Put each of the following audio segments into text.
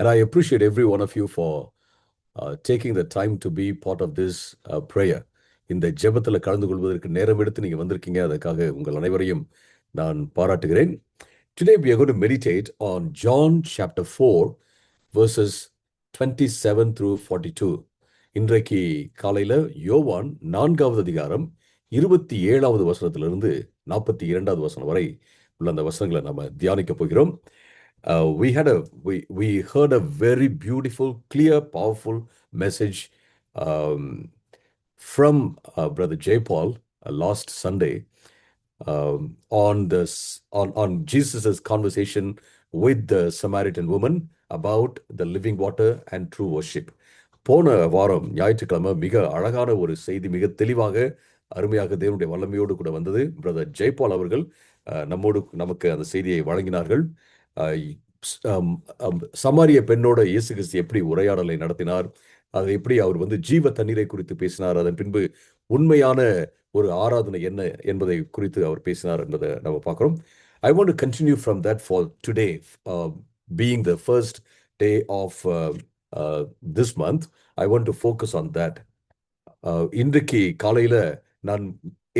And I appreciate every one of you for taking the time to be part of this prayer. இந்த ஜெபத்தில் கலந்து கொள்வதற்கு நேரம் எடுத்து நீங்கள் வந்திருக்கீங்க. அதுக்காக உங்கள் அனைவரையும் நான் பாராட்டுகிறேன். Today we are going to meditate on John chapter 4 verses 27 through 42. இன்றைக்கு காலையில் யோவான் 4வது அதிகாரம் 27வது வசனத்திலிருந்து 42வது வசனம் வரை உள்ள அந்த வசனங்களை நம்ம தியானிக்க போகிறோம். We heard a very beautiful, clear, powerful message from Brother J. Paul last Sunday on Jesus's conversation with the Samaritan woman about the living water and true worship. போன வாரம் ஞாயிற்றுக்கிழமை மிக அழகான ஒரு செய்தி, மிக தெளிவாக அருமையாக தேவனுடைய வல்லமையோடு கூட வந்தது. பிரதர் ஜெய்பால் அவர்கள் நமக்கு அந்த செய்தியை வழங்கினார்கள். சமாரிய பெண்ணோட இயேசு கிறிஸ்து எப்படி உரையாடலை நடத்தினார், அதை எப்படி அவர் ஜீவ தண்ணீரை குறித்து பேசினார், அதன் பின்பு உண்மையான ஒரு ஆராதனை என்ன என்பதை குறித்து அவர் பேசினார் என்பதை நம்ம பார்க்கிறோம். I want to continue from that for today, being the first day of this month. I want to focus on that. இன்றைக்கு காலையில நான்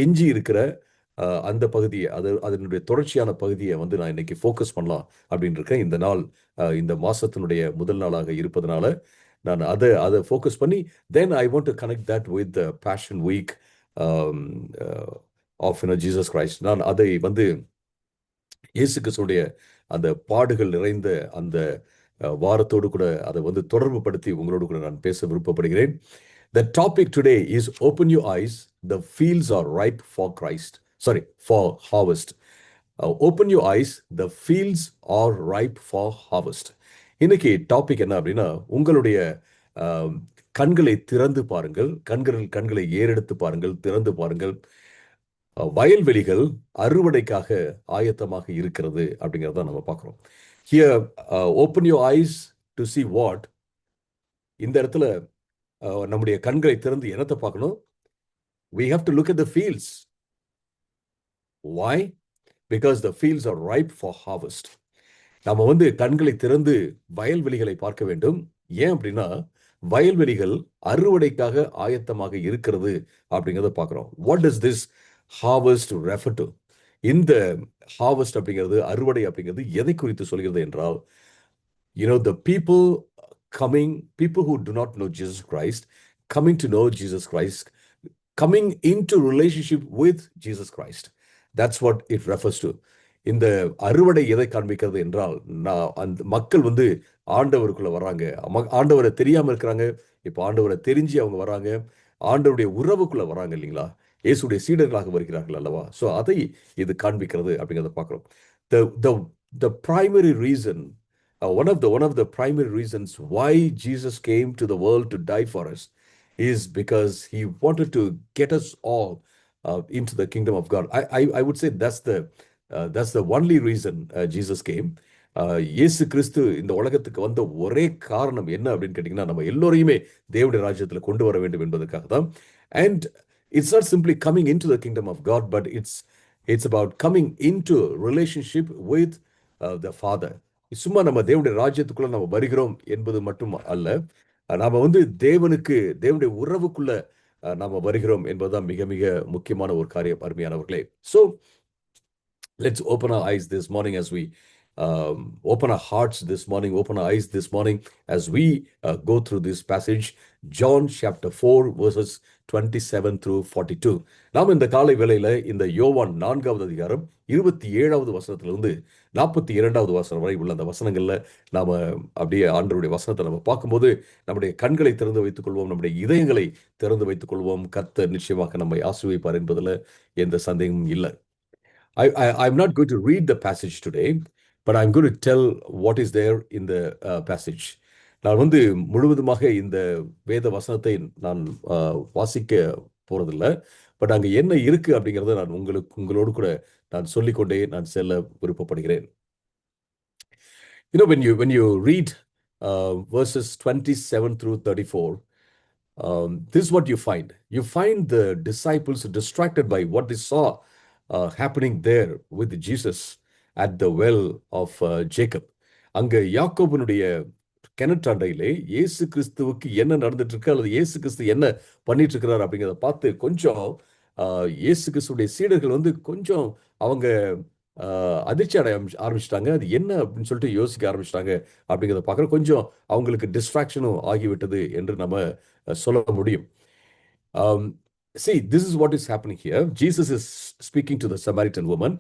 எஞ்சி இருக்கிற அந்த பகுதியை, அதனுடைய தொடர்ச்சியான பகுதியை நான் இன்னைக்கு ஃபோக்கஸ் பண்ணலாம் அப்படின்னு இருக்கேன். இந்த நாள் இந்த மாசத்தினுடைய முதல் நாளாக இருப்பதனால நான் அதை ஃபோக்கஸ் பண்ணி then I want to connect that with the passion week of Jesus Christ. நான் அதை இயேசு கிறிஸ்துடைய அந்த பாடுகள் நிறைந்த அந்த வாரத்தோடு கூட அதை தொடர்பு படுத்தி உங்களோடு கூட நான் பேச விருப்பப்படுகிறேன். The topic today is open your eyes, the fields are ripe for Christ. For harvest. Open your eyes, the fields are ripe for harvest. இன்னைக்கு டாபிக் என்ன அப்படின்னா, உங்களுடைய கண்களை திறந்து பாருங்கள், கண்களை ஏறெடுத்து பாருங்கள், திறந்து பாருங்கள், வயல்வெளிகள் அறுவடைக்காக ஆயத்தமாக இருக்கிறது அப்படிங்கிறத நம்ம பார்க்குறோம். Here, open your eyes to see what? இந்த இடத்துல நம்முடைய கண்களை திறந்து என்னத்தை பார்க்கணும்? We have to look at the fields. Why? Because the fields are ripe for harvest. நம்ம கண்களை திறந்து வயல்வெளிகளை பார்க்க வேண்டும். ஏன் அப்படின்னா, வயல்வெளிகள் அறுவடைக்காக ஆயத்தமாக இருக்கிறது அப்படிங்கிறத பார்க்கிறோம். What does this harvest refer to? இந்த harvest அப்படிங்கிறது, அறுவடை அப்படிங்கிறது எதை குறித்து சொல்கிறது என்றால், the people who do not know Jesus Christ, coming to know Jesus Christ, coming into relationship with Jesus Christ. That's what it refers to. இந்த அறுவடை எதை காண்பிக்கிறது என்றால், அந்த மக்கள் ஆண்டவருக்குள்ள வர்றாங்க, ஆண்டவரை தெரியாம இருக்கிறாங்க, இப்போ ஆண்டவரை தெரிஞ்சு அவங்க வர்றாங்க, ஆண்டவருடைய உறவுக்குள்ள வர்றாங்க இல்லைங்களா, இயேசுடைய சீடர்களாக வருகிறார்கள் அல்லவா. ஸோ அதை இது காண்பிக்கிறது அப்படிங்கிறத பார்க்கிறோம். The primary reason, one of the primary reasons why Jesus came to the world to die for us is because he wanted to get us all into the kingdom of God. I would say that's the only reason Jesus came. இயேசு கிறிஸ்து இந்த உலகத்துக்கு வந்த ஒரே காரணம் என்ன அப்படின்னு கேட்டிங்கன்னா, நம்ம எல்லோரையுமே தேவனுடைய ராஜ்யத்தில் கொண்டு வர வேண்டும் என்பதற்காக தான். And it's not simply coming into the kingdom of God, but it's about coming into relationship with the Father. சும்மா நம்ம தேவனுடைய ராஜ்யத்துக்குள்ள நம்ம வருகிறோம் என்பது மட்டும் அல்ல, நாம தேவனுடைய உறவுக்குள்ள நாம வருகிறோம் என்பதுதான் மிக மிக முக்கியமான ஒரு காரியம், அருமையானவர்களே. So let's open our eyes this morning as we open our hearts this morning, open our eyes this morning as we go through this passage, John chapter 4 verses 27 through 42. நாம் இந்த காலை வேளையில இந்த யோவான் 4வது அதிகாரம் 27வது வசனத்திலிருந்து 42வது வசனம் வரை உள்ள அந்த வசனங்கள்ல நாம அப்படியே ஆண்டவருடைய வசனத்தை நம்ம பார்க்கும்போது நம்முடைய கண்களை திறந்து வைத்துக் கொள்வோம், நம்முடைய இதயங்களை திறந்து வைத்துக் கொள்வோம். கர்த்தர் நிச்சயமாக நம்மை ஆசீர்வதிப்பார் என்பதில் எந்த சந்தேகமும் இல்லை. I'm not going to read the passage today, but I'm going to tell what is there in the passage. நான் முழுவதுமாக இந்த வேத வசனத்தை நான் வாசிக்க போறதில்லை, பட் அங்கே என்ன இருக்கு அப்படிங்கிறத நான் உங்களோடு கூட நான் சொல்லிக்கொண்டே நான் செல்ல விருப்பப்படுகிறேன். When you read verses 27 through 34, this is what you find. You find the disciples distracted by what they saw happening there with Jesus at the well of Jacob. அங்க யாக்கோபனுடைய கிணற்றாண்டையிலே இயேசு கிறிஸ்துவுக்கு என்ன நடந்துட்டு இருக்கு அல்லது இயேசு கிறிஸ்து என்ன பண்ணிட்டு இருக்கிறார் அப்படிங்கிறத பார்த்து கொஞ்சம் இயேசு கிறிஸ்துடைய சீடர்கள் வந்து கொஞ்சம் அவங்க அதிர்ச்சி அடைய ஆரம்பிச்சிட்டாங்க. அது என்ன அப்படின்னு சொல்லிட்டு யோசிக்க ஆரம்பிச்சிட்டாங்க அப்படிங்கிறத பார்க்குற கொஞ்சம் அவங்களுக்கு டிஸ்ட்ராக்ஷனும் ஆகிவிட்டது என்று நம்ம சொல்ல முடியும். See, this is what is happening here. Jesus is speaking to the Samaritan woman.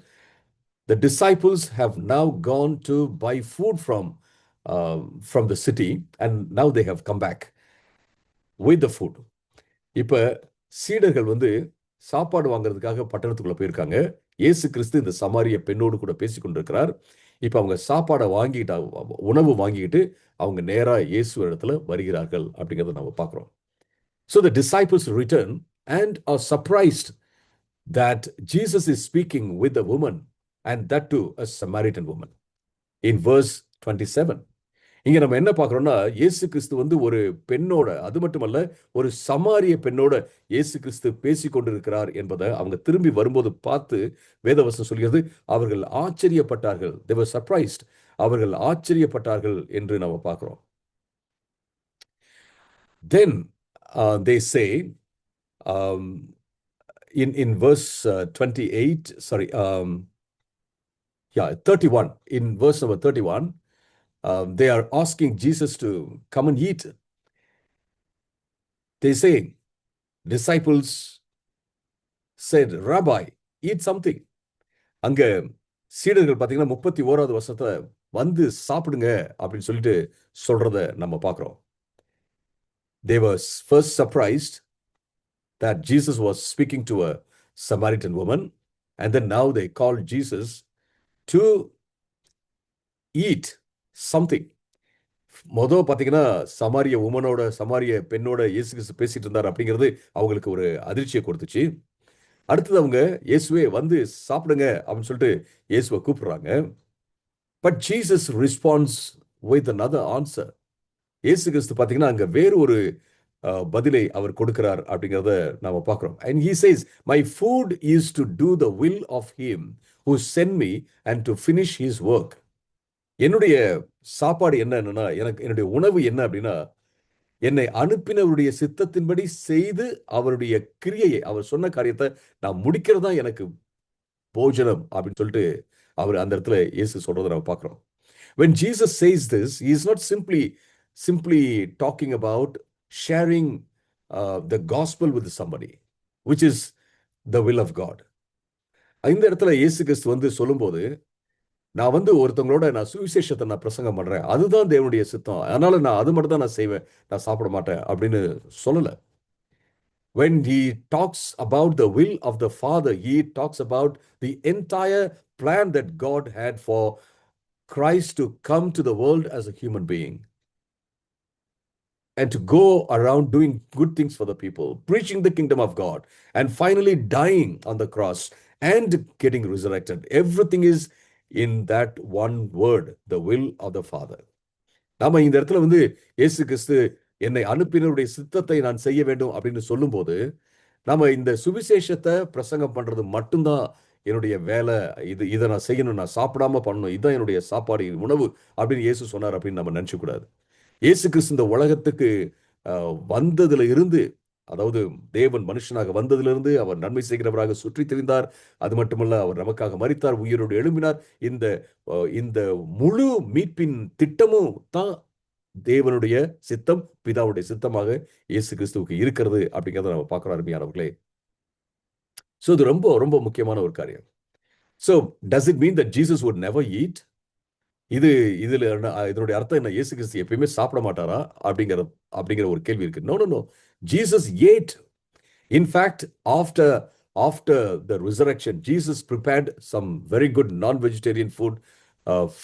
The disciples have now gone to buy food from the city, and now they have come back with the food. இப்ப சீடர்கள் வந்து சாப்பாடு வாங்குறதுக்காக பட்டணத்துக்குள்ள போயிருக்காங்க. இயேசு கிறிஸ்து இந்த சமாரிய பெண்ணோடு கூட பேசிக் கொண்டிருக்கிறார். இப்ப அவங்க சாப்பாடை வாங்கிட்டு உணவு வாங்கிட்டு அவங்க நேரா இயேசு இடத்துல வருகிறார்கள் அப்படிங்கிறத நம்ம பார்க்கிறோம். So the disciples return and are surprised that Jesus is speaking with a woman, and that too a Samaritan woman. In verse 27, இங்க நம்ம என்ன பார்க்கிறோம்னா இயேசு கிறிஸ்து வந்து ஒரு பெண்ணோட, அது மட்டுமல்ல ஒரு சமாரிய பெண்ணோட இயேசு கிறிஸ்து பேசிக் கொண்டிருக்கிறார் என்பதை அவங்க திரும்பி வரும்போது பார்த்து வேதவசனம் சொல்கிறது, அவர்கள் ஆச்சரியப்பட்டார்கள். They were surprised. அவர்கள் ஆச்சரியப்பட்டார்கள் என்று நம்ம பார்க்கிறோம். Then they say in verse 28, sorry, 31, in verse number 31, they are asking Jesus to come and eat. They say, disciples said, Rabbi, eat something. அங்க சீடர்கள் பார்த்தீங்கன்னா 31வது வசனத்துல வந்து சாப்பிடுங்க அப்படின்னு சொல்லிட்டு சொல்றத நம்ம பார்க்கிறோம். They were first surprised that Jesus was speaking to a Samaritan woman, and then now they called Jesus to eat something. மொதல் பார்த்தீங்கன்னா சமாரிய உமனோட, சமாரிய பெண்ணோட இயேசு கிறிஸ்து பேசிட்டு இருந்தார் அப்படிங்கிறது அவங்களுக்கு ஒரு அதிர்ச்சியை கொடுத்துச்சு. அடுத்தது அவங்க இயேசுவே வந்து சாப்பிடுங்க அப்படின்னு சொல்லிட்டு இயேசுவை கூப்பிடுறாங்க. But Jesus response with another answer. இயேசு கிறிஸ்து பார்த்தீங்கன்னா அங்க வேறு ஒரு பதிலை அவர் கொடுக்கிறார் அப்படிங்கிறத நாம பார்க்கிறோம். And he says, my food is to do the will of him who sent me and to finish his work. என்னுடைய சாப்பாடு என்னன்னா, எனக்கு என்னுடைய உணவு என்ன அப்படின்னா, என்னை அனுப்பினவருடைய சித்தத்தின்படி செய்து அவருடைய கிரியையை, அவர் சொன்ன காரியத்தை நான் முடிக்கிறது தான் எனக்கு போஜனம் அப்படின்னு சொல்லிட்டு அவர் அந்த இடத்துல இயேசு சொல்றதை நம்ம பார்க்கிறோம். When Jesus says this, he is not simply talking about sharing the gospel with somebody, which is the will of God. இந்த இடத்துல இயேசு கிறிஸ்து வந்து சொல்லும்போது, நான் வந்து ஒருத்தவங்களோட நான் சுவிசேஷத்தை நான் பிரசங்கம் பண்றேன், அதுதான் தேவனுடைய சித்தம், அதனால நான் அது மட்டும் தான் நான் செய்வேன், நான் சாப்பிட மாட்டேன் அப்படின்னு சொல்லல. When he talks about the will of the Father, he talks about the entire plan that God had for Christ to come to the world as a human being and to go around doing good things for the people, preaching the kingdom of God, and finally dying on the cross and getting resurrected. Everything is in that one word, the will of the Father. நாம இந்த இடத்துல வந்து இயேசு கிறிஸ்து என்னை அனுப்பினருடைய சித்தத்தை நான் செய்ய வேண்டும் அப்படின்னு சொல்லும்போது, நாம இந்த சுவிசேஷத்தை பிரசங்கம் பண்றது மட்டும்தான் என்னுடைய வேலை, இதை நான் செய்யணும், நான் சாப்பிடாம பண்ணணும், இதுதான் என்னுடைய சாப்பாடு, உணவு அப்படின்னு இயேசு சொன்னார் அப்படின்னு நம்ம நினைச்ச கூடாது. இயேசு கிறிஸ்து இந்த உலகத்துக்கு வந்ததுல இருந்து, அதாவது தேவன் மனுஷனாக வந்ததிலிருந்து அவர் நன்மை செய்கிறவராக சுற்றி திரிந்தார். அது மட்டுமல்ல, அவர் நமக்காக மரித்தார், உயிரோடு எழும்பினார். இந்த முழு மீட்பின் திட்டமும் தான் தேவனுடைய சித்தம், பிதாவுடைய சித்தமாக இயேசு கிறிஸ்துவுக்கு இருக்கிறது அப்படிங்கிறத நம்ம பார்க்கிறோம் அருமையானவர்களே. ஸோ இது ரொம்ப ரொம்ப முக்கியமான ஒரு காரியம். So does it mean that Jesus would never eat? இதனுடைய அர்த்தம் என்ன? இயேசு கிறிஸ்து எப்பயுமே சாப்பிட மாட்டாரா அப்படிங்கிற ஒரு கேள்வி இருக்கு. No no no, Jesus ate. In fact, after the resurrection, Jesus prepared some very good non-vegetarian food,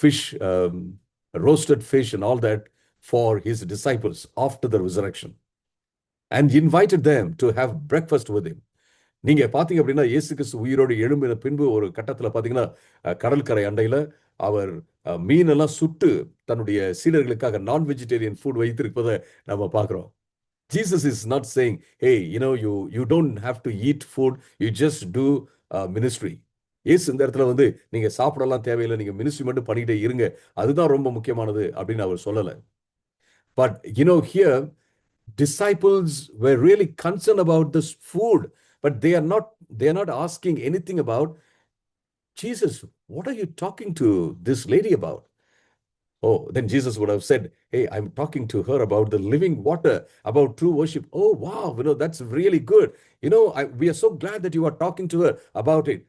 fish, roasted fish and all that for his disciples after the resurrection, and invited them to have breakfast with him. நீங்க பாத்தீங்க அப்படின்னா இயேசு கிறிஸ்து உயிரோடு எழும்பின பின்பு ஒரு கட்டத்துல பாத்தீங்கன்னா கடற்கரை அண்டையில அவர் மீனெல்லாம் சுட்டு தன்னுடைய சீடர்களுக்காக நான் வெஜிடேரியன் ஃபுட் வைத்திருப்பதை நம்ம பார்க்கிறோம். Jesus is not saying, hey, you don't have to eat food, you just do ministry. இயேசு இந்த இடத்துல வந்து நீங்க சாப்பிடலாம் தேவையில்லை, நீங்க மினிஸ்ட்ரி மட்டும் பண்ணிட்டே இருங்க, அதுதான் ரொம்ப முக்கியமானது அப்படின்னு அவர் சொல்லல. But here disciples were really concerned about this food, but they are not asking anything about Jesus. What are you talking to this lady about? Oh, then Jesus would have said, hey, I'm talking to her about the living water, about true worship. Oh, wow, that's really good. We are so glad that you are talking to her about it.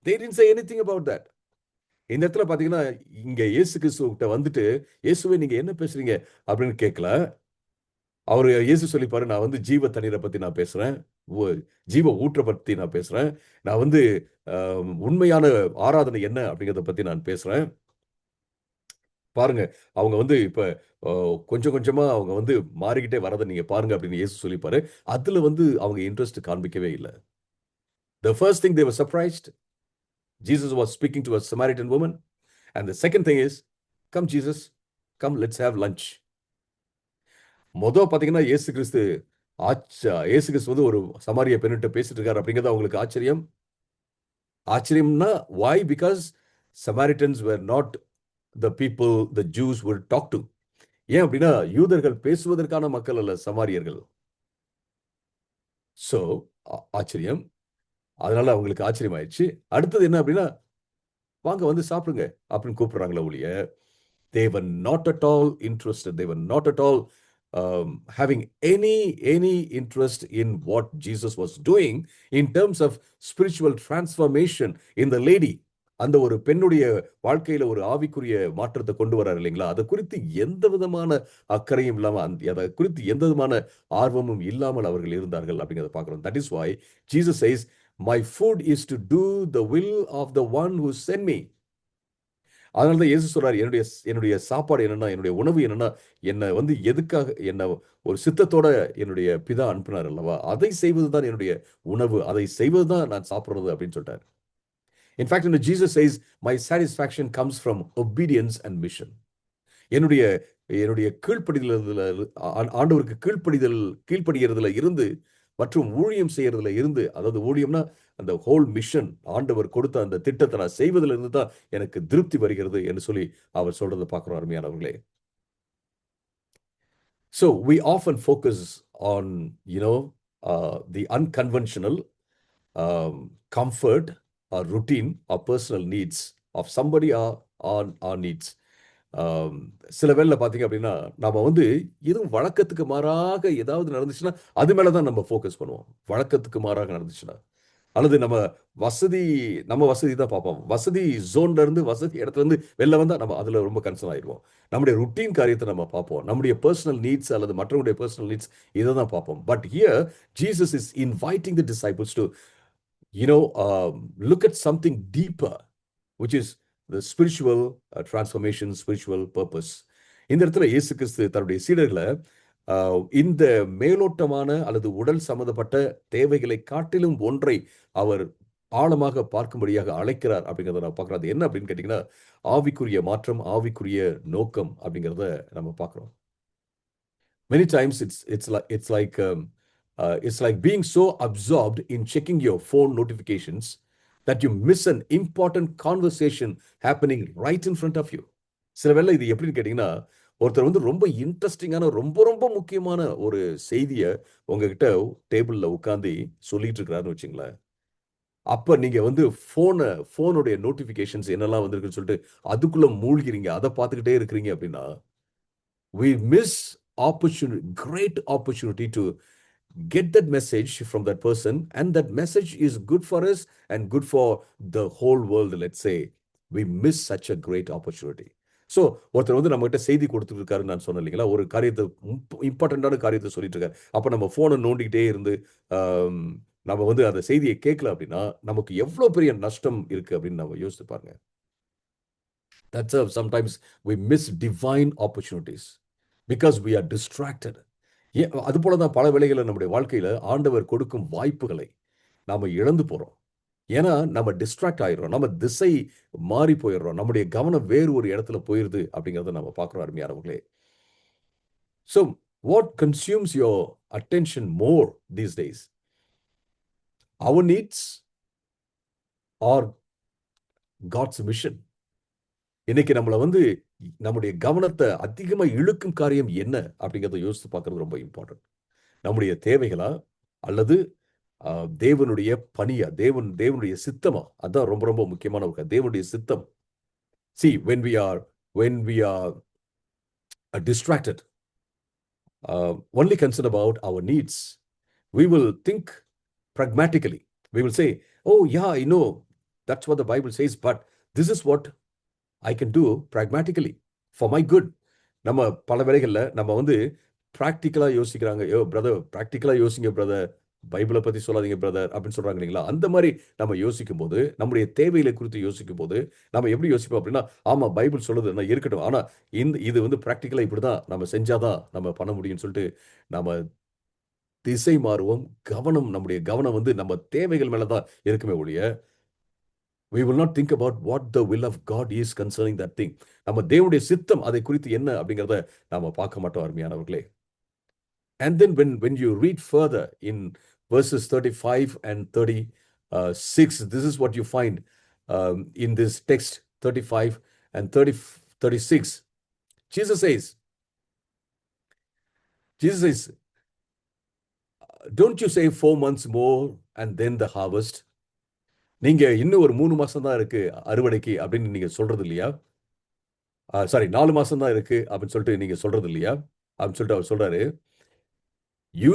They didn't say anything about that. இந்த இடத்துல பாத்தீங்கன்னா, இங்க இயேசு கிறிஸ்து கிட்ட வந்துட்டு, இயேசுவே நீங்க என்ன பேசுறீங்க அப்படின்னு கேட்கல. அவரு இயேசு சொல்லிப்பாரு, நான் வந்து ஜீவ தண்ணீரை பத்தி நான் பேசுறேன். ஜீவ ஊற்ற பத்தி நான் பேசுறேன். நான் வந்து உண்மையான ஆராதனை என்ன அப்படிங்கிறத பத்தி நான் பேசுறேன். பாருங்க, அவங்க வந்து இப்ப கொஞ்சம் கொஞ்சமா அவங்க வந்து மாறிக்கிட்டே வரத நீங்க பாருங்க அப்படின்னு இயேசு சொல்லிப்பாரு. அதுல வந்து அவங்க இன்ட்ரெஸ்ட் காண்பிக்கவே இல்ல. The first thing they were surprised. Jesus was speaking to a Samaritan woman. And the second thing is, come Jesus, come let's have lunch. பாத்தீங்கன்னா இயேசு கிறிஸ்து வந்து ஒரு சமாரிய பெண்ணிட்ட பேசிட்டு இருக்காரு அப்படிங்கிறது அவங்களுக்கு ஆச்சரியம். ஆச்சரியம்னா why? Because Samaritans were not the people the Jews would talk to. ஏன் அப்படின்னா யூதர்கள் பேசுவதற்கான மக்கள் அல்ல சமாரியர்கள். சோ ஆச்சரியம். அதனால அவங்களுக்கு ஆச்சரியம் ஆயிடுச்சு. அடுத்தது என்ன அப்படின்னா, வாங்க வந்து சாப்பிடுங்க அப்படின்னு கூப்பிடுறாங்களே ஒழிய, they were not at all interested. They were not at all having any interest in what Jesus was doing in terms of spiritual transformation in the lady. அந்த ஒரு பெண்ணுடைய வாழ்க்கையில ஒரு ஆவிக்குரிய மாற்றத்தை கொண்டு வராரு இல்லைங்களா? அதை குறித்து எந்த விதமான அக்கறையும் இல்லாம, அதை குறித்து எந்த விதமான ஆர்வமும் இல்லாமல் அவர்கள் இருந்தார்கள் அப்படிங்கிறத பார்க்கிறோம். That is why Jesus says, my food is to do the will of the one who sent me. அதனாலதான் இயேசு சொல்றாரு, என்னுடைய சாப்பாடு என்னன்னா, என்னுடைய உணவு என்னன்னா, என்ன வந்து எதுக்காக என்ன ஒரு சித்தத்தோட என்னுடைய பிதா அனுப்பினார் அல்லவா, அதை செய்வதுதான் என்னுடைய உணவு, அதை செய்வதுதான் நான் சாப்பிடுறது அப்படின்னு சொல்லிட்டாரு. In fact, Jesus says, my satisfaction comes from obedience and mission. என்னுடைய கீழ்ப்படிதல், ஆண்டவருக்கு கீழ்ப்படிகிறதுல இருந்து மற்றும் ஊழியம் செய்யறதுல இருந்து, அதாவது ஊழியம்னா அந்த ஹோல் மிஷன், ஆண்டவர் கொடுத்த அந்த திட்டத்தை நான் செய்வதில் இருந்து தான் எனக்கு திருப்தி வருகிறது என்று சொல்லி அவர் சொல்றதை பார்க்கிறோம் அருமையானவர்களே. So we often focus on the unconventional comfort or routine or personal needs of somebody or our needs. சில வேளை பார்த்தீங்க அப்படின்னா, நாம வந்து எதுவும் வழக்கத்துக்கு மாறாக ஏதாவது நடந்துச்சுன்னா, அது மேல தான் நம்ம ஃபோக்கஸ் பண்ணுவோம். வழக்கத்துக்கு மாறாக நடந்துச்சுன்னா. அல்லது நம்ம வசதி தான் பார்ப்போம். வசதி ஜோன்ல இருந்து, வசதி இடத்துல இருந்து வெளில வந்தா நம்ம அதுல ரொம்ப கன்சர்ன் ஆயிடுவோம். நம்முடைய ருட்டீன் காரியத்தை நம்ம பார்ப்போம். நம்முடைய பர்சனல் நீட்ஸ் அல்லது மற்றவங்களுடைய பர்சனல் நீட்ஸ் இதை தான் பார்ப்போம். But here Jesus is inviting the disciples to look at something deeper, which is the spiritual transformation, spiritual purpose. இந்த இடத்துல இயேசு கிறிஸ்து தன்னுடைய சீடர்களை இந்த மேலோட்டமான அல்லது உடல் சம்பந்தப்பட்ட தேவைகளை காட்டிலும் ஒன்றை அவர் ஆழமாக பார்க்கும்படியாக அழைக்கிறார் அப்படிங்கிறத நான் பார்க்கிறோம். அது என்ன அப்படின்னு கேட்டீங்கன்னா, ஆவிக்குரிய மாற்றம், ஆவிக்குரிய நோக்கம் அப்படிங்கிறத நம்ம பார்க்கிறோம். Many times it's like being so absorbed in checking your phone notifications that you miss an important conversation happening right in front of you. சில வேளை இது எப்படின்னு கேட்டீங்கன்னா, ஒருத்தர் வந்து ரொம்ப இன்ட்ரெஸ்டிங்கான, ரொம்ப ரொம்ப முக்கியமான ஒரு செய்தியை உங்ககிட்ட டேபிள்ல உட்காந்து சொல்லிட்டு இருக்கிறாருன்னு வச்சுங்களேன். அப்ப நீங்க வந்து போனுடைய நோட்டிபிகேஷன்ஸ் என்னெல்லாம் வந்திருக்குன்னு சொல்லிட்டு அதுக்குள்ள மூழ்கிறீங்க, அதை பார்த்துக்கிட்டே இருக்கிறீங்க அப்படின்னா, we miss great opportunity to get that message from that person, and that message is good for us and good for the whole world. Let's say we miss such a great opportunity. So ஒருத்தர் வந்து நம்ம கிட்ட செய்தி கொடுத்துட்டு இருக்காருன்னு நான் சொன்னேன் இல்லைங்களா, ஒரு காரியத்தை, இம்பார்ட்டண்டான காரியத்தை சொல்லிட்டு இருக்காரு. அப்ப நம்ம போனை நோண்டிக்கிட்டே இருந்து நம்ம வந்து அந்த செய்தியை கேட்கல அப்படின்னா நமக்கு எவ்வளவு பெரிய நஷ்டம் இருக்கு அப்படின்னு நம்ம யோசித்து பாருங்க. That's how sometimes we miss divine opportunities because we are distracted. அது போலதான் பல வேளைகளில் நம்முடைய வாழ்க்கையில ஆண்டவர் கொடுக்கும் வாய்ப்புகளை நாம இழந்து போறோம். ஏன்னா நம்ம டிஸ்ட்ராக்ட் ஆயிடுறோம், நம்ம திசை மாறி போயிடுறோம், நம்முடைய கவனம் வேறு ஒரு இடத்துல போயிருது அப்படிங்கறத நம்ம பார்க்கிறோம் அருமையானவர்களே. So what consumes your attention more these days? Our needs or God's mission? இன்னைக்கு நம்மள வந்து நம்முடைய கவனத்தை அதிகமா இழுக்கும் காரியம் என்ன அப்படிங்கிறத யோசித்து பார்க்கறது ரொம்ப இம்பார்ட்டன்ட். நம்முடைய தேவைகளா அல்லது தேவனுடைய பணியா, தேவனுடைய சித்தமா? அதான் ரொம்ப ரொம்ப முக்கியமான ஒரு தேவனுடைய சித்தம். See, when we are distracted, only concerned about our needs, we will think pragmatically. We will say, oh yeah, I know that's what the Bible says, but this is what I can do pragmatically for my good. நம்ம பல வேளைகள்ல நம்ம வந்து பிராக்டிக்கலா யோசிக்கிறாங்க. யோ brother, பிராக்டிக்கலா யோசிங்க brother, பைபிளை பத்தி சொல்லாதீங்க பிரதர் அப்படின்னு சொல்றாங்க இல்லைங்களா? அந்த மாதிரி நம்ம யோசிக்கும் போது, நம்முடைய தேவைகளை குறித்து யோசிக்கும் போது, நம்ம எப்படி யோசிப்போம் அப்படின்னா, ஆமா பைபிள் சொல்லுது நான் இருக்கட்டும், ஆனா இது வந்து பிராக்டிக்கலா இப்படிதான் நம்ம செஞ்சாதான் நம்ம பண்ண முடியும்னு சொல்லிட்டு நம்ம திசை மாறுவோம். நம்முடைய கவனம் வந்து நம்ம தேவைகள் மேலதான் இருக்குமே ஒழிய, we will not think about what the will of God is concerning that thing. நம்ம தேவனுடைய சித்தம் அதை குறித்து என்ன அப்படிங்கறத நாம பார்க்க மாட்டோம் அருமையானவர்களே. And then when you read further in verses 35 and 36, this is what you find in this text 35 and 36. Jesus says, don't you say 4 months more and then the harvest? நீங்க இன்னும் ஒரு 3 மாசம் தான் இருக்கு அறுவடைக்கு அப்படின்னு நீங்க சொல்றது இல்லையா? சாரி 4 மாசம் தான் இருக்கு அப்படின்னு சொல்லிட்டு நீங்க சொல்றது இல்லையா? அப்படின்னு சொல்லிட்டு அவர் சொல்றாரு. You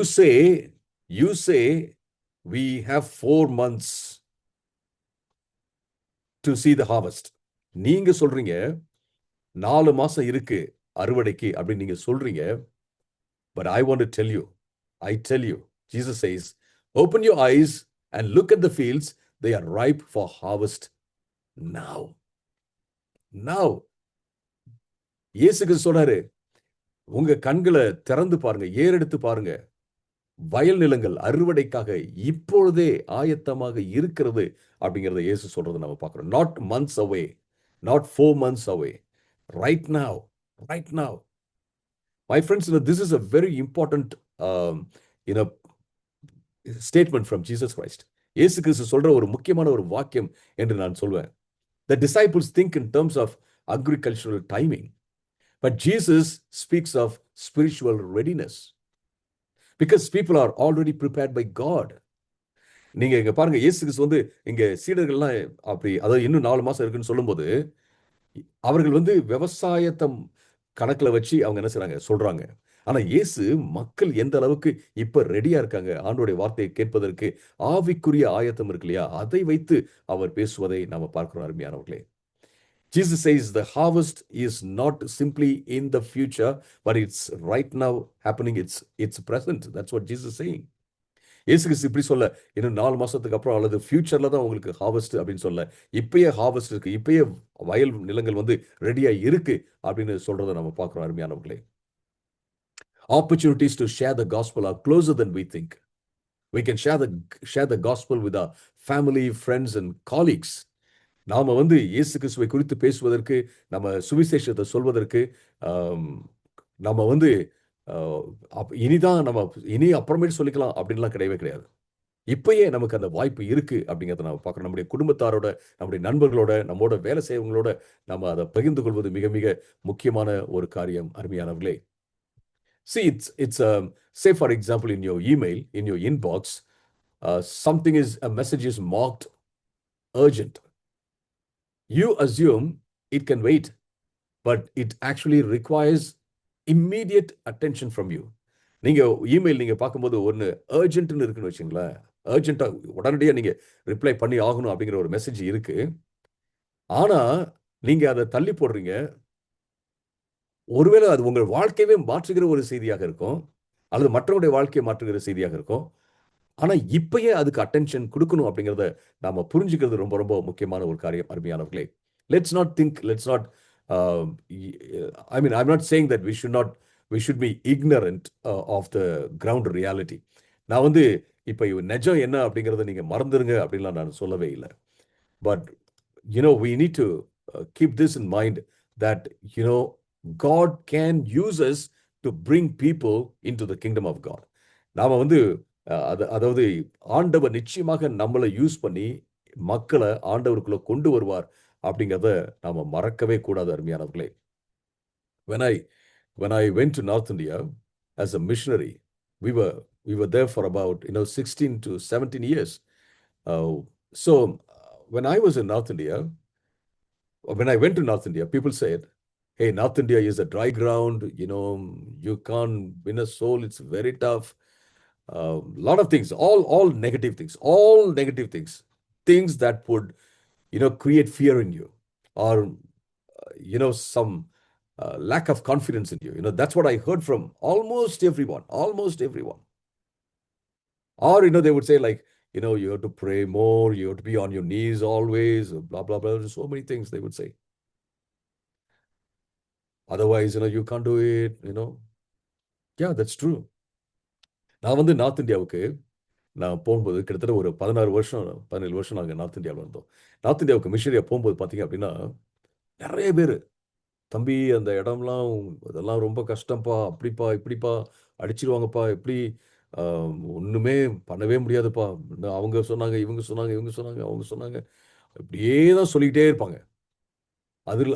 say we have 4 months to see the harvest. நீங்க சொல்றீங்க 4 மாசம் இருக்கு அறுவடைக்கு அப்படின்னு நீங்க சொல்றீங்க. But I want to tell you, Jesus says, open your eyes and look at the fields. They are ripe for harvest now. இயேசுக்கு சொல்றாரு, உங்க கண்களை திறந்து பாருங்க, ஏறெடுத்து பாருங்க. வயல் நிலங்கள் அறுவடைக்காக இப்பொழுதே ஆயத்தமாக இருக்கிறது அப்படிங்கறத இயேசு சொல்றதை நம்ம பார்க்கிறோம். Not months away, not 4 months away. Right now. My friends, this is a very important statement from Jesus Christ. இயேசு கிறிஸ்து சொல்ற ஒரு முக்கியமான ஒரு வாக்கியம் என்று நான் சொல்வேன். The disciples think in terms of agricultural timing, but Jesus speaks of spiritual readiness because people are already prepared by God. நீங்க இங்க பாருங்க, இயேசு கிறிஸ்து வந்து இங்க சீடர்கள்லாம் அப்படி அதாவது இன்னும் 4 மாசம் இருக்குன்னு சொல்லும்போது அவர்கள் வந்து விவசாயத்தை கணக்குல வச்சு அவங்க என்ன செய்றாங்க சொல்றாங்க. ஆனா இயேசு மக்கள் எந்த அளவுக்கு இப்ப ரெடியா இருக்காங்க ஆண்டவருடைய வார்த்தையை கேட்பதற்கு, ஆவிக்குரிய ஆயத்தம் இருக்கு இல்லையா, அதை வைத்து அவர் பேசுவதை நாம பார்க்கிறோம் அருமையானவர்களே. Jesus says the harvest is not simply in the future, but it's right now happening. It's present. That's what Jesus is saying. இயேசு கிறிஸ்து இப்படி சொல்ல, இன்னும் 4 மாசத்துக்கு அப்புறம் அல்லது ஃபியூச்சர்ல தான் உங்களுக்கு ஹார்வெஸ்ட் அப்படின்னு சொல்ல, இப்பயே ஹார்வெஸ்ட் இருக்கு, இப்பயே வயல் நிலங்கள் வந்து ரெடியா இருக்கு அப்படின்னு சொல்றதை நம்ம பார்க்கிறோம் அருமையானவர்களே. Opportunities to share the gospel are closer than we think. We can share the gospel with our family, friends and colleagues. நாம வந்து இயேசு கிறிஸ்துவை குறித்து பேசுவதற்கு, நம்ம சுவிசேஷத்தை சொல்வதற்கு, நம்ம வந்து இனி அப்புறமேட்டு சொல்லிக்கலாம் அப்படின்லாம் கிடையவே கிடையாது. இப்பயே நமக்கு அந்த வாய்ப்பு இருக்கு அப்படிங்கிறத நம்ம பார்க்கணும். நம்முடைய குடும்பத்தாரோட, நம்முடைய நண்பர்களோட, நம்மோட வேலை செய்யறவங்களோட நம்ம அதை பகிர்ந்து கொள்வது மிக மிக முக்கியமான ஒரு காரியம் அருமையானவர்களே. See, it's say for example in your email, in your inbox, a message is marked urgent. You assume it can wait, but it actually requires immediate attention from you. நீங்க இமெயில் நீங்க பார்க்கும்போது ஒன்னு அர்ஜென்ட்னு இருக்குன்னு வச்சுங்களேன், அர்ஜென்ட்டா உடனடியா நீங்க ரிப்ளை பண்ணி ஆகணும் அப்படிங்கிற ஒரு மெசேஜ் இருக்கு. ஆனா நீங்க அதை தள்ளி போடுறீங்க. ஒருவேளை அது உங்கள் வாழ்க்கையவே மாற்றுகிற ஒரு செய்தியாக இருக்கும், அல்லது மற்றவருடைய வாழ்க்கையை மாற்றுகிற செய்தியாக இருக்கும். ஆனா இப்பயே அதுக்கு அட்டென்ஷன் கொடுக்கணும் அப்படிங்கிறத நாம புரிஞ்சுக்கிறது ரொம்ப ரொம்ப முக்கியமான ஒரு காரியம் அருமையானவர்களே. Let's not think, I mean, I'm not saying that we should be ignorant of the ground reality. நான் வந்து இப்ப நிஜம் என்ன அப்படிங்கறத நீங்க மறந்துருங்க அப்படின்லாம் நான் சொல்லவே இல்லை. But we need to keep this in mind that God can use us to bring people into the kingdom of God. நாம வந்து அதாவது ஆண்டவர் நிச்சயமாக நம்மளை யூஸ் பண்ணி மக்களை ஆண்டவருக்குள்ள கொண்டு வருவார் அப்படிங்கிறத நாம மறக்கவே கூடாது அருமையானவர்களே. When I went to North India as a missionary, we were there for about 16 to 17 years. So when I was in North India, when I went to North India, people said, "Hey, North India is a dry ground. You can't win a soul. It's very tough. A lot of things, all negative things that would create fear in you, or some lack of confidence in you. That's what I heard from almost everyone. Or they would say like, you have to pray more, you have to be on your knees always, blah blah blah. There's so many things they would say. Otherwise, you can't do it. Yeah, that's true. நான் வந்து north இந்தியாவுக்கு நான் போகும்போது கிட்டத்தட்ட ஒரு 17 வருஷம் நாங்கள் north இந்தியாவில் இருந்தோம். நார்த் இந்தியாவுக்கு மிஷனரியா போகும்போது பார்த்தீங்க அப்படின்னா, நிறைய பேர், தம்பி அந்த இடம்லாம் அதெல்லாம் ரொம்ப கஷ்டம்ப்பா, அப்படிப்பா இப்படிப்பா, அடிச்சிருவாங்கப்பா, எப்படி ஒண்ணுமே பண்ணவே முடியாதுப்பா. அவங்க சொன்னாங்க, இவங்க சொன்னாங்க, இவங்க சொன்னாங்க, அவங்க சொன்னாங்க. இப்படியே தான் சொல்லிக்கிட்டே இருப்பாங்க.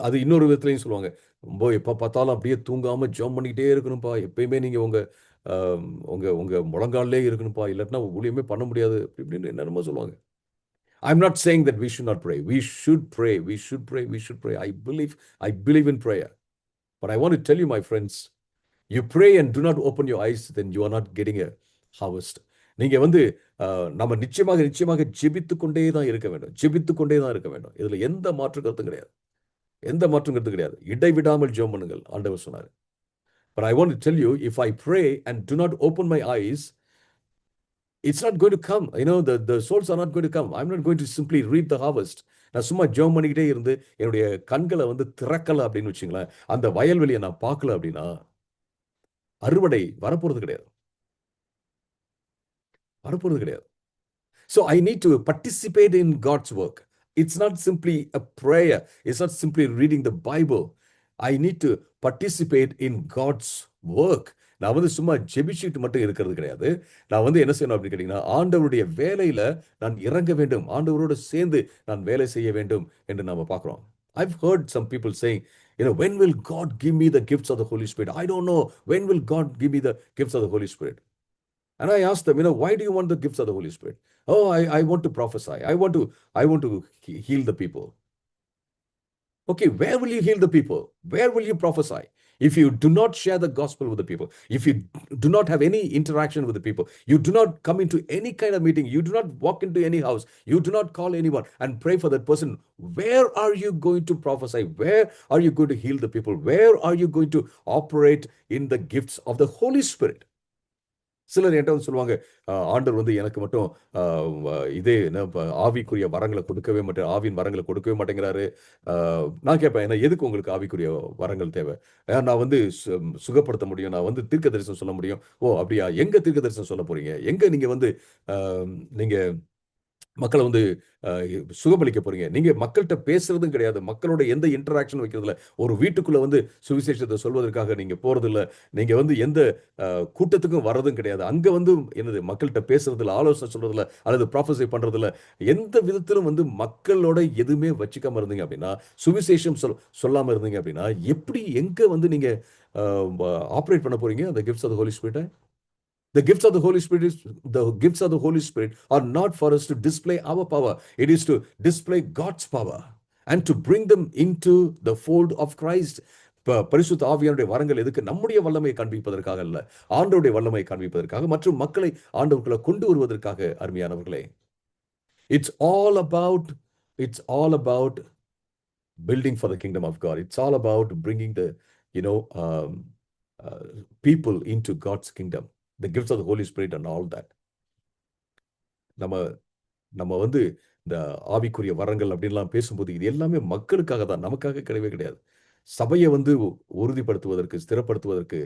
அது இன்னொரு விதத்துலயும் சொல்லுவாங்க. ரொம்ப எப்ப பார்த்தாலும் அப்படியே தூங்காம ஜெபம் பண்ணிக்கிட்டே இருக்கணும்ப்பா. எப்பயுமே நீங்க உங்க அ உங்க உங்க முழங்கால்லே இருக்கணும்ப்பா. இல்லாட்டினா ஊழியமே பண்ண முடியாது. அப்படி இப்படின்னு என்னென்னமோ சொல்லுவாங்க. I'm not saying that we should not pray. We should pray. We should pray. We should pray. I believe in prayer. But I want to tell you, my friends, you pray and do not open your eyes, then you are not getting a harvest. நீங்க வந்து நம்ம நிச்சயமாக நிச்சயமாக ஜெபித்துக் கொண்டே தான் இருக்க வேண்டும். ஜெபித்துக் கொண்டே தான் இருக்க வேண்டும். இதுல எந்த மாற்று கருத்தும் கிடையாது. எந்த மாற்றும் கருத்து கிடையாது. இடைவிடாமல் ஜெபம் பண்ணுங்கள் ஆண்டவர் சொன்னார். But I want to tell you, if I pray and do not open my eyes, it's not going to come. The souls are not going to come. I'm not going to simply reap the harvest. நான் சும்மா ஜெபம் பண்ணிக்கிட்டே இருந்து என்னுடைய கண்களை வந்து திறக்கல அப்படின்னு வச்சுங்களேன், அந்த வயல்வெளியை நான் பார்க்கல அப்படின்னா அறுவடை வரப்போறது கிடையாது. வரப்போறது கிடையாது. So I need to participate in God's work. It's not simply a prayer. It's not simply reading the Bible. I need to participate in God's work. நான் வந்து சும்மா ஜெபிச்சுட்டு மட்டும் இருக்கிறது கிடையாது. நான் வந்து என்ன செய்யணும் அப்படின்னு கேட்டீங்கன்னா, ஆண்டவருடைய வேலையில நான் இறங்க வேண்டும். ஆண்டவரோடு சேர்ந்து நான் வேலை செய்ய வேண்டும் என்று நாம பார்க்கிறோம். I've heard some people saying, when will God give me the gifts of the Holy Spirit? I don't know. When will God give me the gifts of the Holy Spirit? And I asked them, why do you want the gifts of the Holy Spirit? Oh, I want to prophesy. I want to heal the people. Okay, where will you heal the people? Where will you prophesy? If you do not share the gospel with the people, if you do not have any interaction with the people, you do not come into any kind of meeting, you do not walk into any house, you do not call anyone and pray for that person, where are you going to prophesy? Where are you going to heal the people? Where are you going to operate in the gifts of the Holy Spirit? சிலர் என்கிட்ட வந்து சொல்லுவாங்க, ஆண்டவர் வந்து எனக்கு மட்டும் இதே ஆவிக்குரிய வரங்களை கொடுக்கவே மாட்டேன், ஆவியின் வரங்களை கொடுக்கவே மாட்டேங்கிறாரு. நான் கேட்பேன், ஏன்னா எதுக்கு உங்களுக்கு ஆவிக்குரிய வரங்கள் தேவை? நான் வந்து சுகப்படுத்த முடியும், நான் வந்து தீர்க்க தரிசனம் சொல்ல முடியும். ஓ அப்படியா, எங்க தீர்க்க தரிசனம் சொல்ல போறீங்க? எங்க நீங்க வந்து நீங்க மக்களை வந்து சுகமளிக்க போறீங்க? நீங்க மக்கள்கிட்ட பேசுறதும் கிடையாது, மக்களோட எந்த இன்டராக்ஷன் வைக்கிறதுல, ஒரு வீட்டுக்குள்ள வந்து சுவிசேஷத்தை சொல்வதற்காக நீங்க போறதில்ல, நீங்க வந்து எந்த கூட்டத்துக்கும் வர்றதும் கிடையாது, அங்க வந்து என்னது மக்கள்கிட்ட பேசுறதுல, ஆலோசனை சொல்றதுல, அல்லது ப்ராஃபஸை பண்றதுல, எந்த விதத்திலும் வந்து மக்களோட எதுவுமே வச்சுக்காம இருந்தீங்க அப்படின்னா, சுவிசேஷம் சொல்லாம இருந்தீங்க அப்படின்னா, எப்படி எங்க வந்து நீங்க ஆப்ரேட் பண்ண போறீங்க அந்த கிஃப்ட்ஸ் ஆஃப் தி ஹோலி ஸ்பிரிட்டை? The gifts of the Holy Spirit are not for us to display our power. It is to display God's power and to bring them into the fold of Christ. பரிசுத்த ஆவியானுடைய வரங்கள் எதுக்கு? நம்முடைய வல்லமையை காண்பிப்பதற்காக அல்ல, ஆண்டவருடைய வல்லமையை காண்பிப்பதற்காக மற்றும் மக்களை ஆண்டவருக்குள்ள கொண்டு வருவதற்காக. அருமையானவர்களே, it's all about building for the kingdom of God. It's all about bringing the people into God's kingdom, the gifts of the Holy Spirit and all that. நம்ம வந்து இந்த ஆவிக்குரிய வரங்கள் அப்படின்லாம் பேசும்போது இது எல்லாமே மக்களுக்காக தான், நமக்காக கிடையவே கிடையாது. சபையை வந்து உறுதிப்படுத்துவதற்கு, ஸ்திரப்படுத்துவதற்கு,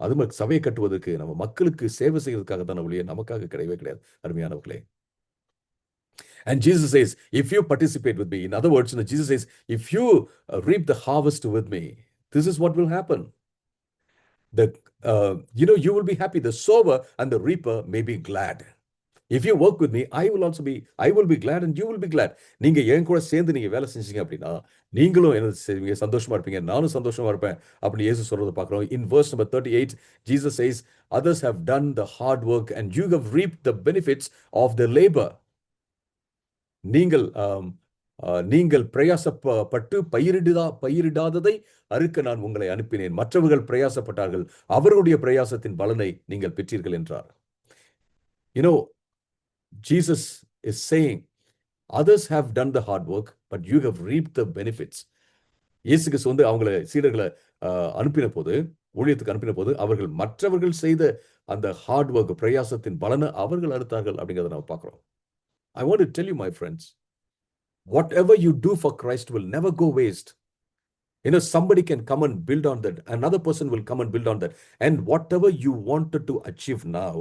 அது மாதிரி சபையை கட்டுவதற்கு, நம்ம மக்களுக்கு சேவை செய்வதற்காக தான் ஒழிய நமக்காக கிடையவே கிடையாது. அருமையானவர்களே, and Jesus says, if you participate with me, in other words, Jesus says, if you reap the harvest with me, this is what will happen. You will be happy. The sower and the reaper may be glad. If you work with me, I will be glad and you will be glad. நீங்க என் கூட சேர்ந்து நீங்க வேலை செஞ்சீங்க அப்படின்னா நீங்களும் என்ன செய்வீங்க, சந்தோஷமா இருப்பீங்க, நானும் சந்தோஷமா இருப்பேன் அப்படி இயேசு சொல்றத பார்க்கிறோம். In verse number 38, Jesus says, others have done the hard work and you have reaped the benefits of their labor. நீங்கள் நீங்கள் பிரயாசப்பட்டு பயிரிடாததை அறுக்க நான் உங்களை அனுப்பினேன். மற்றவர்கள் பிரயாசப்பட்டார்கள், அவர்களுடைய பிரயாசத்தின் பலனை நீங்கள் பெற்றீர்கள் என்றார். You know, Jesus is saying, others have done the hard work, but you have reaped the benefits. இயேசு கிறிஸ்து வந்து அவங்கள சீடர்களை அனுப்பின போது, ஊழியத்துக்கு அனுப்பின போது, அவர்கள் மற்றவர்கள் செய்த அந்த ஹார்ட் ஒர்க் பிரயாசத்தின் பலனை அவர்கள் அறுத்தார்கள் அப்படிங்கிறத நம்ம பார்க்கிறோம். I want to tell you, my friends, whatever you do for Christ will never go waste. You know, somebody can come and build on that. Another person will come and build on that. And whatever you wanted to achieve now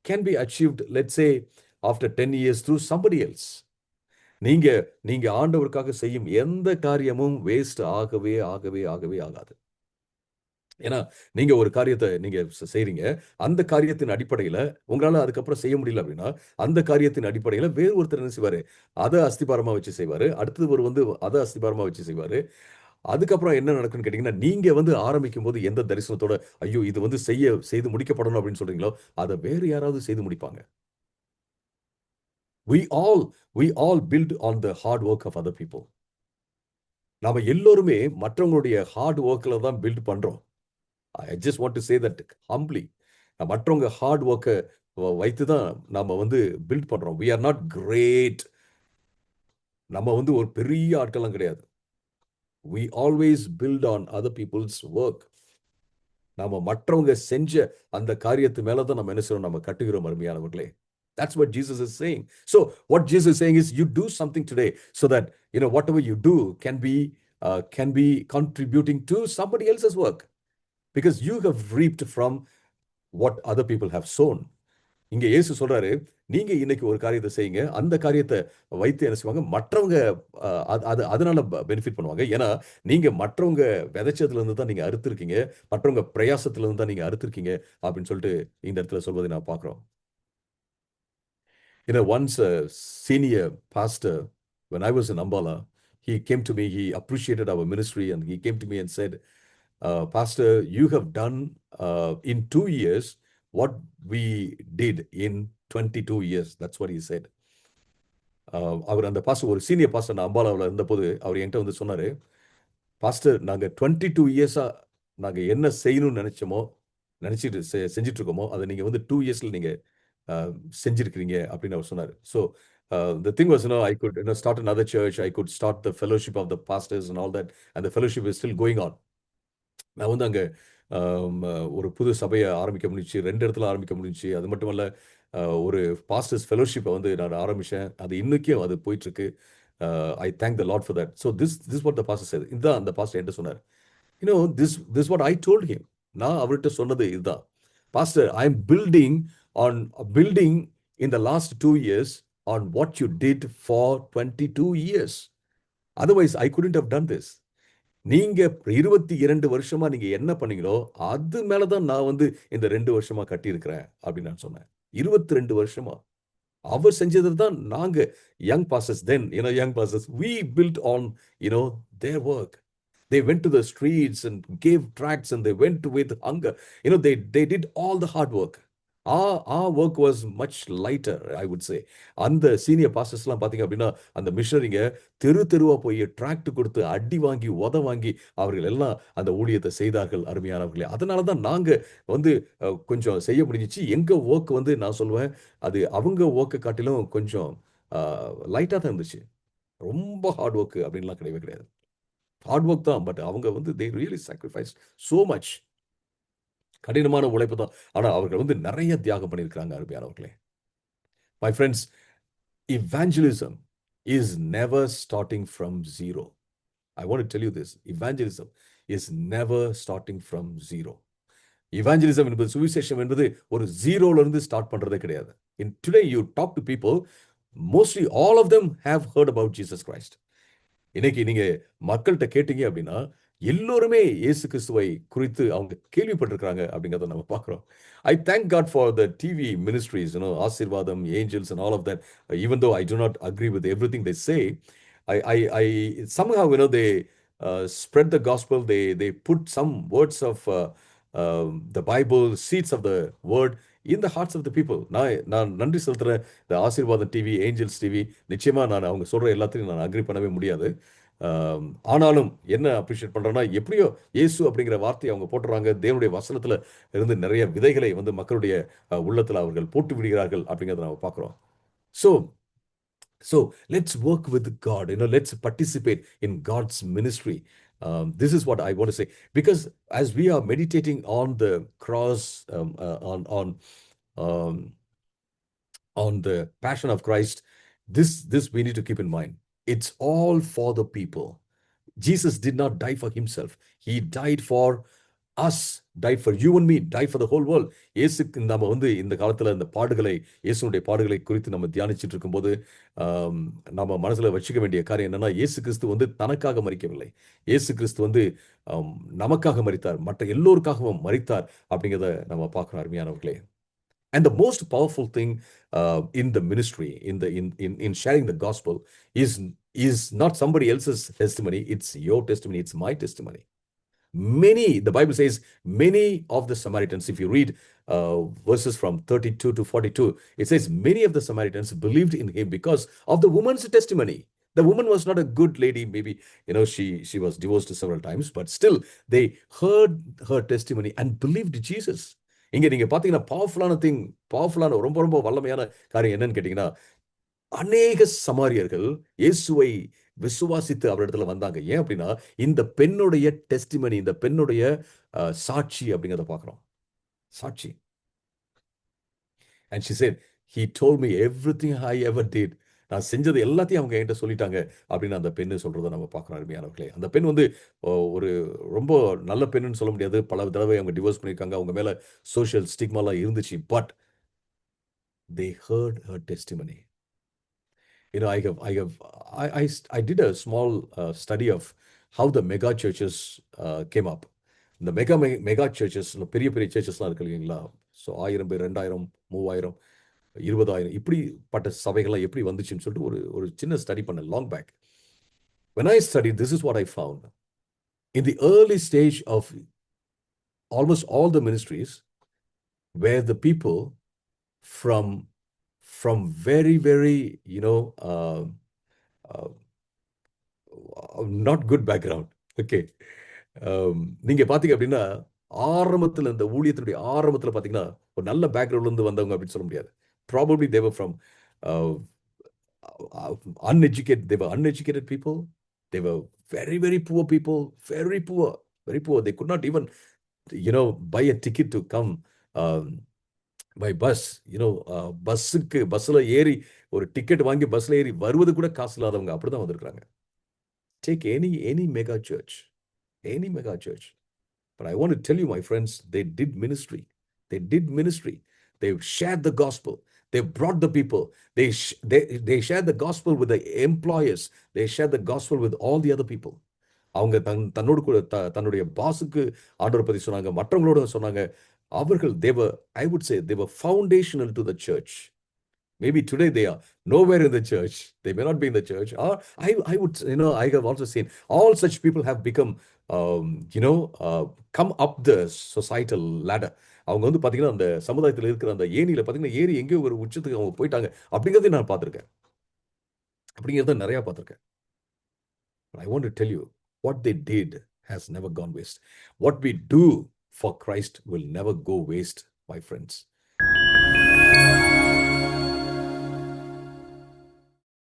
can be achieved, let's say, after 10 years through somebody else. நீங்க நீங்க ஆண்டவருக்காக செய்யும் எந்த காரியமும் waste ஆகவே ஆகவே ஆகவே ஆகாது. ஏன்னா நீங்க ஒரு காரியத்தை நீங்க செய்றீங்க, அந்த காரியத்தின் அடிப்படையில உங்களால அதுக்கப்புறம் செய்ய முடியல அப்படின்னா அந்த காரியத்தின் அடிப்படையில வேறு ஒருத்தர் என்ன செய்வாரு, அதை அஸ்திபாரமா வச்சு செய்வாரு, அடுத்தது ஒரு வந்து அதை அஸ்திபாரமா வச்சு செய்வாரு. அதுக்கப்புறம் என்ன நடக்கும்னு கேட்டீங்கன்னா, நீங்க வந்து ஆரம்பிக்கும் போது எந்த தரிசனத்தோட ஐயோ இது வந்து செய்து முடிக்கப்படணும் அப்படின்னு சொல்றீங்களோ அதை வேறு யாராவது செய்து முடிப்பாங்க. We all build on the hard work of other people. நாம எல்லோருமே மற்றவங்களுடைய ஹார்ட் ஒர்க்ல தான் பில்ட் பண்றோம். I just want to say that humbly. மற்றவங்க ஹார்ட் ஒர்க்கை வைத்து தான் நாம வந்து பில்ட் பண்றோம். We are not great. நம்ம வந்து ஒரு பெரிய ஆட்கள்லாம் கிடையாது. We always build on other people's work. நாம மற்றவங்க செஞ்ச அந்த காரியத்து மேல தான் நம்ம என்ன செய்றோம், நம்ம கட்டுகிறோம் அருமையானவர்களே. That's what Jesus is saying. So what Jesus is saying is, you do something today so that, you know, whatever you do can be contributing to somebody else's work, because you have reaped from what other people have sown. இங்க இயேசு சொல்றாரு, நீங்க இன்னைக்கு ஒரு காரியத்தை செய்யுங்க, அந்த காரியத்தை வைத்து என்ன செய்வாங்க, மற்றவங்க அதனால பெனிஃபிட் பண்ணுவாங்க. ஏன்னா நீங்க மற்றவங்க விதைச்சதுல இருந்து தான் நீங்க அறுத்திருக்கீங்க, மற்றவங்க பிரயாசத்துல இருந்து தான் நீங்க அறுத்திருக்கீங்க அப்படின்னு சொல்லிட்டு இந்த இடத்துல சொல்வதை நான் பார்க்கிறோம். You know, once a senior pastor, when I was in Ambala, he came to me, he appreciated our ministry, and he came to me and said, Pastor, you have done in 2 years what we did in 22 years. That's what he said. அவர் அந்த pastor, ஒரு senior pastor, நான் அம்பாலாவில் இருந்தபோது அவர் என்கிட்ட வந்து சொன்னார், pastor, நாங்கள் 22 இயர்ஸாக நாங்கள் என்ன செய்யணும்னு நினச்சிட்டு செஞ்சுட்டு இருக்கோமோ அதை நீங்கள் வந்து 2 இயர்ஸில் நீங்கள் செஞ்சிருக்கிறீங்க அப்படின்னு அவர் சொன்னார். So the thing was, I could start another church, I could start the fellowship of the pastors and all that, and the fellowship is still going on. நான் வந்து அங்கே ஒரு புது சபையை ஆரம்பிக்க முடிஞ்சிச்சு, 2 இடத்துல ஆரம்பிக்க முடிஞ்சிச்சு. அது மட்டும் இல்லை, ஒரு பாஸ்டர்ஸ் ஃபெலோஷிப்பை வந்து நான் ஆரம்பித்தேன், அது இன்னைக்கும் அது போயிட்டுருக்கு. I thank the Lord for that. So this what the pastor said. இதுதான் அந்த பாஸ்டர் என்கிட்ட சொன்னார். This what I told him. நான் அவர்கிட்ட சொன்னது இதுதான், pastor, I am building in the last 2 years on what you did for 22 years. Otherwise, I couldn't have done this. நீங்க 22 வருஷமா நீங்க என்ன பண்ணீங்களோ அது மேலதான் நான் வந்து இந்த 2 வருஷமா கட்டியிருக்கிறேன் அப்படின்னு நான் சொன்னேன். 22 வருஷமா அவர் செஞ்சது தான் நாங்க young pastors, then young pastors, we built on their work. They went to the streets and gave tracts, and they went with hunger. They did all the hard work. Our work was much lighter, I would say. அந்த senior பாஸ்டர்ஸ்லாம் பார்த்தீங்க அப்படின்னா அந்த மிஷனரிங்க தெருவா போய் tract கொடுத்து அடி வாங்கி உத வாங்கி அவர்கள் எல்லாம் அந்த ஊழியத்தை செய்தார்கள் அருமையானவர்களே. அதனால தான் நாங்கள் வந்து கொஞ்சம் செய்ய முடிஞ்சிச்சு. எங்கள் ஒர்க் வந்து நான் சொல்லுவேன், அது அவங்க ஒர்க்கை காட்டிலும் கொஞ்சம் லைட்டாக தான் இருந்துச்சு. ரொம்ப ஹார்ட் ஒர்க் அப்படின்லாம் கிடையவே கிடையாது. ஹார்ட் ஒர்க் தான், பட் அவங்க வந்து they really sacrificed so much. கடினமான உழைப்பு தான், ஆனா அவர்கள் வந்து நிறைய தியாகம் பண்ணியிருக்கிறாங்க அருமையானவர்களே. My friends, evangelism is never starting from zero. I want to tell you this. Evangelism is never starting from zero. Evangelism என்பது, சுவிசேஷம் என்பது ஒரு ஜீரோல இருந்து ஸ்டார்ட் பண்றதே கிடையாது. In today you talk to people, mostly all of them have heard about Jesus Christ. இன்னைக்கு நீங்க மக்கள்கிட்ட கேட்டீங்க அப்படின்னா எல்லோருமே இயேசு கிறிஸ்துவை குறித்து அவங்க கேள்விப்பட்டிருக்கிறாங்க அப்படிங்கிறத நம்ம பார்க்குறோம். I thank God for the TV ministries, ஆசீர்வாதம், angels and all of that. Even though I do not agree with everything they say, I somehow, they spread the gospel. They put some words of the Bible, seeds of the word in the hearts of the people. நான் நன்றி செலுத்துறேன் இந்த ஆசீர்வாதம் TV, Angeles TV. நிச்சயமா நான் அவங்க சொல்ற எல்லாத்தையும் நான் அக்ரி பண்ணவே முடியாது. ஆனாலும் என்ன அப்ரிஷியேட் பண்றேன்னா, எப்படியோ இயேசு அப்படிங்கிற வார்த்தையை அவங்க போட்டுறாங்க. தேவனுடைய வசனத்துல இருந்து நிறைய விதைகளை வந்து மக்களுடைய உள்ளத்துல அவர்கள் போட்டு விடுகிறார்கள் அப்படிங்கிறத நம்ம பார்க்கிறோம். So let's work with God. Let's participate in God's ministry. This is what I want to say, because as we are meditating on the cross, um, on the passion of Christ, this we need to keep in mind. It's all for the people. Jesus did not die for himself. He died for us, died for you and me, died for the whole world. இயேசுக்கு நம்ம வந்து இந்த காலத்துல இந்த பாடுகளை, இயேசுனுடைய பாடுகளை குறித்து நம்ம தியானிச்சுட்டு இருக்கும்போது நம்ம மனசுல வச்சுக்க வேண்டிய காரியம் என்னன்னா, இயேசு கிறிஸ்து வந்து தனக்காக மரிக்கவில்லை. இயேசு கிறிஸ்து வந்து நமக்காக மரித்தார், மற்ற எல்லோருக்காகவும் மரித்தார் அப்படிங்கிறத நம்ம பார்க்கிறோம் அருமையானவர்களே. And the most powerful thing in the ministry, in sharing the gospel, is not somebody else's testimony. It's your testimony. It's my testimony. The Bible says, many of the Samaritans, if you read verses from 32 to 42, it says, many of the Samaritans believed in him because of the woman's testimony. The woman was not a good lady. Maybe, she was divorced several times, but still they heard her testimony and believed Jesus. இங்க நீங்க பாத்தீங்கன்னா பவர்ஃபுல்லான ரொம்ப ரொம்ப வல்லமையான காரியம் என்னன்னு கேட்டீங்கன்னா, அநேக சமாரியர்கள் இயேசுவை விசுவாசித்து அவரிடத்துல வந்தாங்க. ஏன் அப்படின்னா, இந்த பெண்ணுடைய டெஸ்டிமனி, இந்த பெண்ணுடைய சாட்சி அப்படிங்கிறத பார்க்கிறோம். சாட்சி. And she said, he told me everything I ever did. நான் செஞ்சது எல்லாத்தையும் அவங்க என்கிட்ட சொல்லிட்டாங்க அப்படின்னு அந்த பெண்ணு சொல்றதை நம்ம பார்க்கிறோம் அருமையானவர்களே. அந்த பெண் வந்து ஒரு ரொம்ப நல்ல பெண்ணுன்னு சொல்ல முடியாது. பல தடவை அவங்க டிவோர்ஸ் பண்ணியிருக்காங்க. அவங்க மேல சோஷியல் ஸ்டிக்மாலாம் இருந்துச்சு. But they heard her testimony. I did a small study of how the mega churches came up. இந்த மெகா சர்ச்சஸ், பெரிய பெரிய சர்ச்சஸ்லாம் இருக்கு இல்லைங்களா? ஸோ 1000 பேர், 2000, 3000, 20,000 இப்படிப்பட்ட சபைகள்லாம் எப்படி வந்துச்சுன்னு சொல்லிட்டு ஒரு சின்ன ஸ்டடி பண்ணேன் long back. When I studied, this is what I found. In the early stage of almost all the ministries, where the people from very, very, not good background. Okay. நீங்க பாத்தீங்க அப்படின்னா, ஆரம்பத்துல இந்த ஊழியத்தினுடைய ஆரம்பத்துல பாத்தீங்கன்னா, ஒரு நல்ல பேக்ரவுண்ட்ல இருந்து வந்தவங்க அப்படின்னு சொல்ல முடியாது. Probably they were from uneducated people. They were very, very poor people, very poor, very poor. They could not even, buy a ticket to come by bus. பஸ்ல ஏறி ஒரு டிக்கெட் வாங்கி பஸ்ல ஏறி வருவது கூட காசு இல்லாதவங்க அப்படிதான் வந்திருக்காங்க. Take any mega church. Any mega church. But I want to tell you, my friends, they did ministry. They did ministry. They shared the gospel. They brought the people. They shared the gospel with the employers. They shared the gospel with all the other people. அவங்க தன்னோடு கூட தன்னுடைய பாஸுக்கு ஆண்டவரை பத்தி சொன்னாங்க, மற்றவங்களோட சொன்னாங்க. அவர்கள் I would say they were foundational to the church. Maybe today they are nowhere in the church. They may not be in the church. Or I would, I have also seen all such people have become, come up the societal ladder. அவங்க வந்து பாத்தீங்கன்னா அந்த சமுதாயத்தில் இருக்கிற அந்த ஏணியில பாத்தீங்கன்னா ஏறி எங்கேயோ ஒரு உச்சத்துக்கு அவங்க போயிட்டாங்க அப்படிங்கிறத நான் பார்த்திருக்கேன். அப்படிங்கிறத நிறைய பார்த்திருக்கேன். But I want to tell you, what they did has never gone waste. What we do for Christ will never go waste, my friends.